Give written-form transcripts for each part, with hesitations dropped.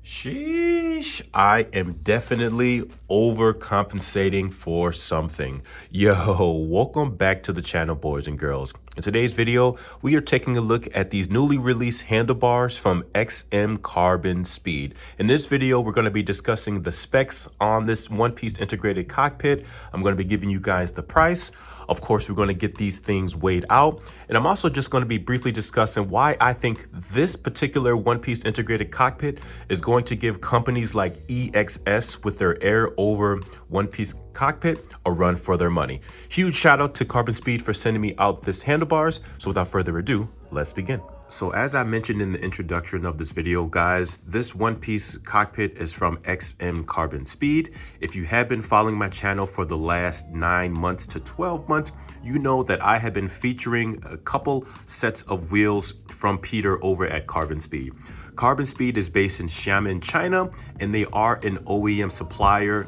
Sheesh, I am definitely overcompensating for something. Yo, welcome back to the channel, boys and girls. In today's video, we are taking a look at these newly released handlebars from XM Carbon Speed. In this video, we're going to be discussing the specs on this one-piece integrated cockpit. I'm going to be giving you guys the price. Of course, we're going to get these things weighed out. And I'm also just going to be briefly discussing why I think this particular one-piece integrated cockpit is going to give companies like EXS with their Aerover one-piece cockpit a run for their money. Huge shout out to Carbon Speed for sending me out this handlebars. So without further ado, let's begin. So as I mentioned in the introduction of this video, guys, this one-piece cockpit is from XM Carbon Speed. If you have been following my channel for the last 9 months to 12 months, you know that I have been featuring a couple sets of wheels from Peter over at Carbon Speed. Carbon Speed is based in Xiamen, China, and they are an OEM supplier,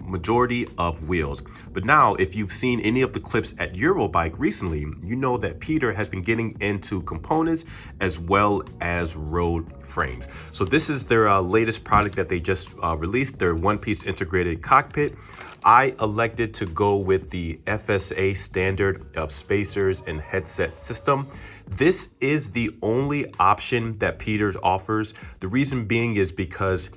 majority of wheels. But now, if you've seen any of the clips at Eurobike recently, you know that Peter has been getting into components as well as road frames. So this is their latest product that they just released, their one-piece integrated cockpit. I elected to go with the FSA standard of spacers and headset system. This is the only option that Peter offers. The reason being is because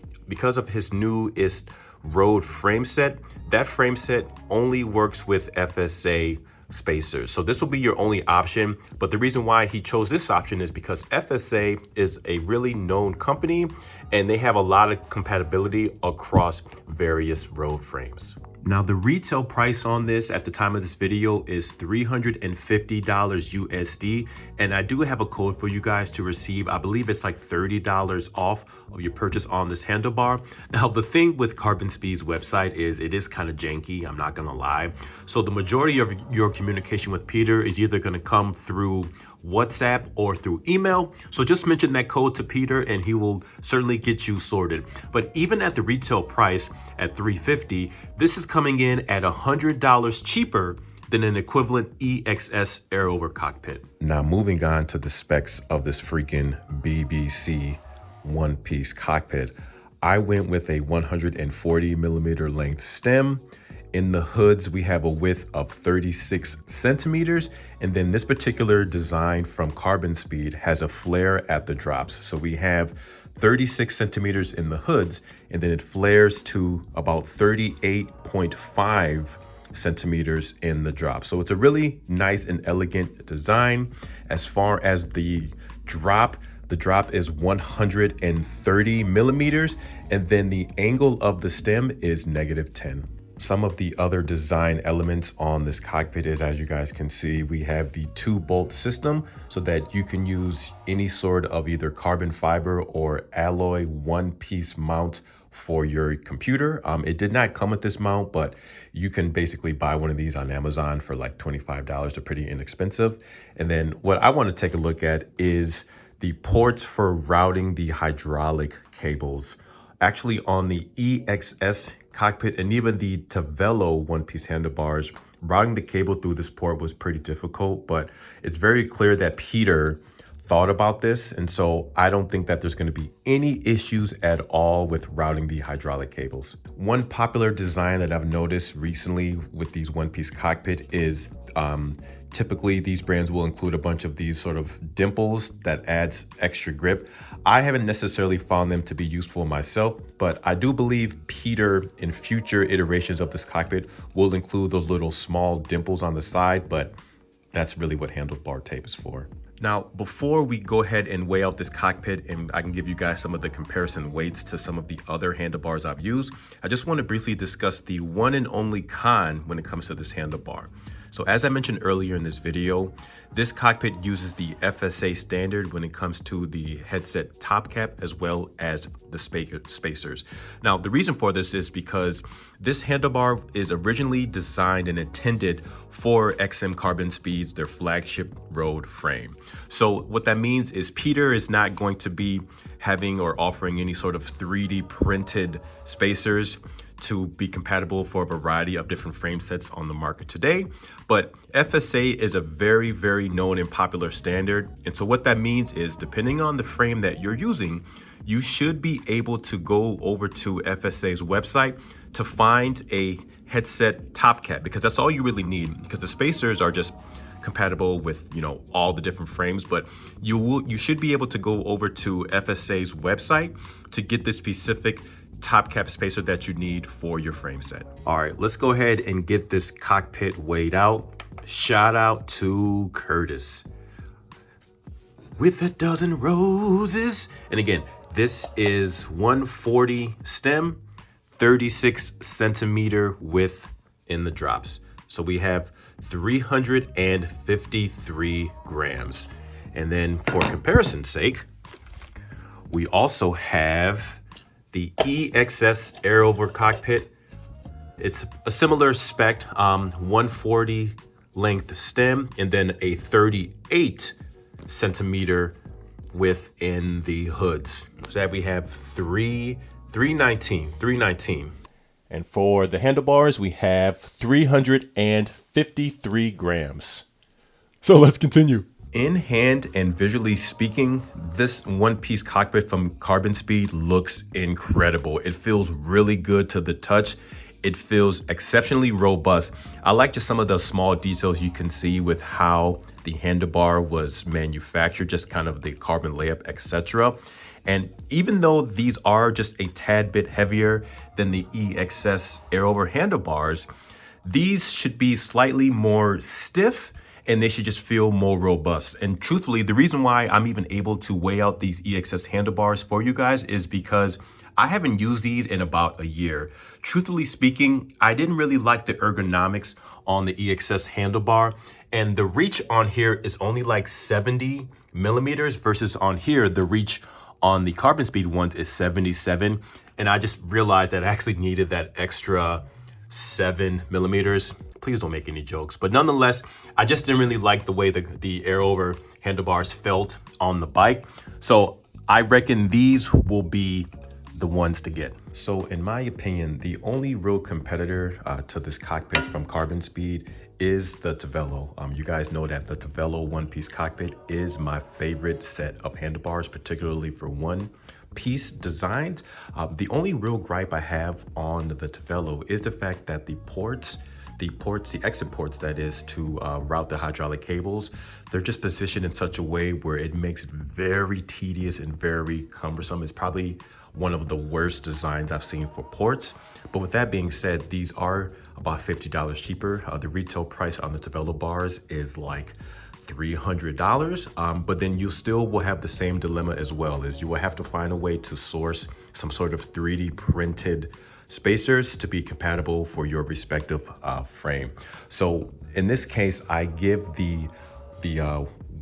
of his newest road frame set. That frame set only works with FSA spacers. So this will be your only option. But the reason why he chose this option is because FSA is a really known company and they have a lot of compatibility across various road frames. Now, the retail price on this at the time of this video is $350 USD. And I do have a code for you guys to receive. I believe it's like $30 off of your purchase on this handlebar. Now, the thing with Carbon Speed's website is it is kind of janky, I'm not gonna lie. So the majority of your communication with Peter is either gonna come through WhatsApp or through email. So just mention that code to Peter and he will certainly get you sorted. But even at the retail price at $350, this is coming in at $100 cheaper than an equivalent EXS Aerover cockpit. Now moving on to the specs of this freaking BBC one-piece cockpit, I went with a 140 millimeter length stem. In the hoods, we have a width of 36 centimeters. And then this particular design from Carbon Speed has a flare at the drops. So we have 36 centimeters in the hoods, and then it flares to about 38.5 centimeters in the drop. So it's a really nice and elegant design. As far as the drop is 130 millimeters, and then the angle of the stem is -10. Some of the other design elements on this cockpit is, as you guys can see, we have the 2-bolt system so that you can use any sort of either carbon fiber or alloy one-piece mount for your computer. It did not come with this mount, but you can basically buy one of these on Amazon for like $25. They're pretty inexpensive. And then what I want to take a look at is the ports for routing the hydraulic cables. Actually, on the EXS cockpit and even the Tavello one-piece handlebars, routing the cable through this port was pretty difficult, but it's very clear that Peter thought about this. And so I don't think that there's going to be any issues at all with routing the hydraulic cables. One popular design that I've noticed recently with these one-piece cockpit is typically these brands will include a bunch of these sort of dimples that adds extra grip. I haven't necessarily found them to be useful myself, but I do believe Peter in future iterations of this cockpit will include those little small dimples on the side, but that's really what handlebar tape is for. Now, before we go ahead and weigh out this cockpit and I can give you guys some of the comparison weights to some of the other handlebars I've used, I just want to briefly discuss the one and only con when it comes to this handlebar. So as I mentioned earlier in this video, this cockpit uses the FSA standard when it comes to the headset top cap as well as the spacers. Now, the reason for this is because this handlebar is originally designed and intended for XM Carbon Speed's, their flagship road frame. So what that means is Peter is not going to be having or offering any sort of 3D printed spacers to be compatible for a variety of different frame sets on the market today. But FSA is a very, very known and popular standard. And so what that means is, depending on the frame that you're using, you should be able to go over to FSA's website to find a headset top cap, because that's all you really need, because the spacers are just compatible with, you know, all the different frames. But you should be able to go over to FSA's website to get the specific top cap spacer that you need for your frame set. All right, let's go ahead and get this cockpit weighed out. Shout out to Curtis with a dozen roses. And again, this is 140 stem, 36 centimeter width in the drops. So we have 353 grams. And then for comparison's sake, we also have the EXS Aerover cockpit. It's a similar spec, 140 length stem, and then a 38 centimeter width in the hoods. So that we have 319. And for the handlebars, we have 353 grams. So let's continue. In hand and visually speaking, this one-piece cockpit from Carbon Speed looks incredible. It feels really good to the touch. It feels exceptionally robust. I like just some of the small details you can see with how the handlebar was manufactured, just kind of the carbon layup, etc. And even though these are just a tad bit heavier than the EXS Aerover handlebars, these should be slightly more stiff, and they should just feel more robust. And truthfully, the reason why I'm even able to weigh out these EXS handlebars for you guys is because I haven't used these in about a year. Truthfully speaking, I didn't really like the ergonomics on the EXS handlebar, and the reach on here is only like 70 millimeters versus on here, the reach on the Carbon Speed ones is 77. And I just realized that I actually needed that extra 7 millimeters. Please don't make any jokes. But nonetheless, I just didn't really like the way the Aerover handlebars felt on the bike. So I reckon these will be the ones to get. So in my opinion, the only real competitor to this cockpit from Carbon Speed is the Tavello. You guys know that the Tavello one-piece cockpit is my favorite set of handlebars, particularly for one-piece designs. The only real gripe I have on the Tavello is the fact that the exit ports that is to route the hydraulic cables, they're just positioned in such a way where it makes it very tedious and very cumbersome. It's probably one of the worst designs I've seen for ports. But with that being said, these are about $50 cheaper. The retail price on the Tavello bars is like $300, but then you still will have the same dilemma as well, as you will have to find a way to source some sort of 3D printed spacers to be compatible for your respective frame. So in this case, I give the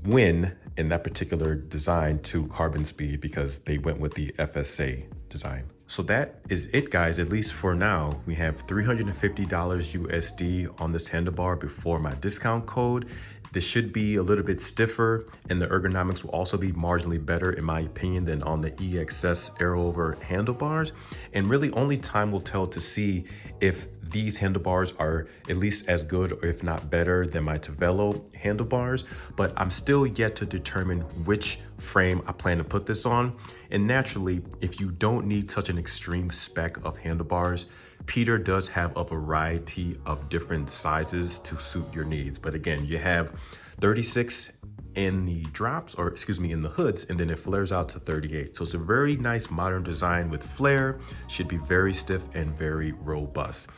win in that particular design to Carbon Speed because they went with the FSA design. So that is it, guys, at least for now. We have $350 USD on this handlebar before my discount code. This should be a little bit stiffer, and the ergonomics will also be marginally better, in my opinion, than on the EXS Aerover handlebars. And really only time will tell to see if these handlebars are at least as good, or if not better, than my Tavello handlebars. But I'm still yet to determine which frame I plan to put this on. And naturally, if you don't need such an extreme spec of handlebars, Peter does have a variety of different sizes to suit your needs. But again, you have 36 in the drops, or excuse me, in the hoods, and then it flares out to 38. So it's a very nice modern design with flare, should be very stiff and very robust.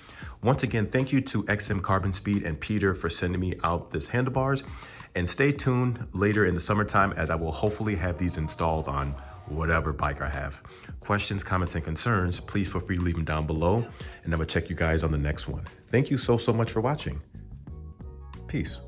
Once again, thank you to XM Carbon Speed and Peter for sending me out this handlebars, and stay tuned later in the summertime as I will hopefully have these installed on whatever bike I have. Questions, comments, and concerns, please feel free to leave them down below, and I will check you guys on the next one. Thank you so much for watching. Peace.